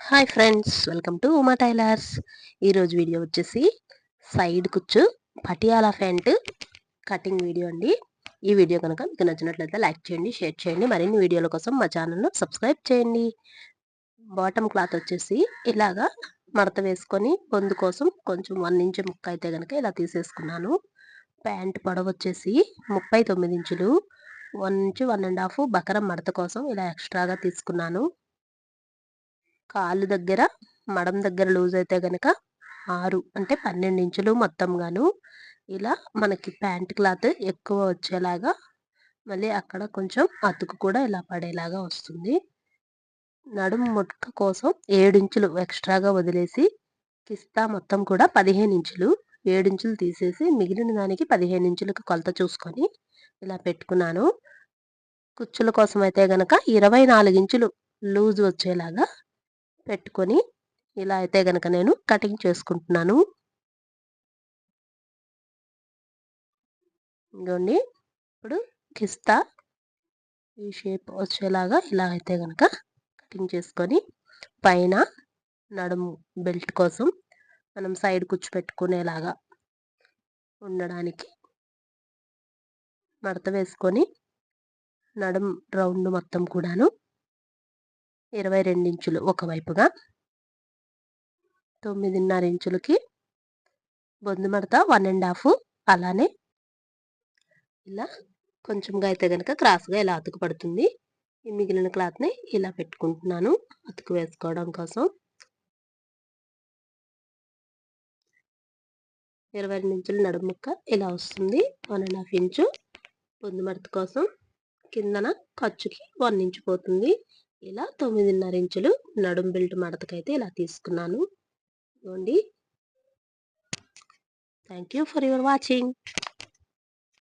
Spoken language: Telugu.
Hi friends, welcome to Uma tailors. ఈరోజు వీడియో వచ్చేసి సైడ్ కుచ్చు పటియాలా ప్యాంట్ కటింగ్ వీడియో అండి. ఈ వీడియో కనుక మీకు నచ్చినట్లయితే లైక్ చేయండి, షేర్ చేయండి. మరిన్ని వీడియోల కోసం మా ఛానల్ను సబ్స్క్రైబ్ చేయండి. బాటమ్ క్లాత్ వచ్చేసి ఇలాగా మడత వేసుకొని పొందు కోసం కొంచెం 1 ఇంచ్ ముక్క అయితే కనుక ఇలా తీసేసుకున్నాను. ప్యాంట్ పొడవు వచ్చేసి 39 ఇంచులు, 1 ఇంచ్ 1.5 బకరం మడత కోసం ఇలా ఎక్స్ట్రాగా తీసుకున్నాను. కాళ్ళు దగ్గర మడం దగ్గర లూజ్ అయితే గనక 6 అంటే 12 ఇంచులు మొత్తంగాను. ఇలా మనకి ప్యాంట్ క్లాత్ ఎక్కువ వచ్చేలాగా, మళ్ళీ అక్కడ కొంచెం అతుకు కూడా ఇలా పడేలాగా వస్తుంది. నడుము ముక్క కోసం 7 ఇంచులు ఎక్స్ట్రాగా వదిలేసి కిస్తా మొత్తం కూడా 15 ఇంచులు, 7 ఇంచులు తీసేసి మిగిలిన దానికి 15 ఇంచులకు కొలత చూసుకొని ఇలా పెట్టుకున్నాను. కుచ్చుల కోసం అయితే గనక 24 ఇంచులు లూజ్ వచ్చేలాగా పెట్టుకొని ఇలా అయితే గనక నేను కటింగ్ చేసుకుంటున్నాను. ఇదిగోండి, ఇప్పుడు కిస్తా ఈ షేప్ వచ్చేలాగా ఇలా అయితే గనక కటింగ్ చేసుకొని పైన నడుము బెల్ట్ కోసం మనం సైడ్ కుచ్చు పెట్టుకునేలాగా ఉండడానికి మడత వేసుకొని నడుము రౌండ్ మొత్తం కూడాను 22 ఇంచులు ఒకవైపుగా, 9.5 ఇంచులకి బొందు మడత 1.5, అలానే ఇలా కొంచెంగా అయితే కనుక క్రాస్గా ఇలా అతుకు పడుతుంది. ఈ మిగిలిన క్లాత్ని ఇలా పెట్టుకుంటున్నాను అతుకు వేసుకోవడం కోసం. 22 ఇంచుల నడుము ముక్క ఇలా వస్తుంది. 1.5 ఇంచు బొందు మడత కోసం, కిందన ఖర్చుకి 1 ఇంచు పోతుంది. ఇలా 9.5 ఇంచులు నడుము బెల్ట్ మడతకైతే ఇలా తీసుకున్నాను. ఇదిగోండి. Thank you for your watching.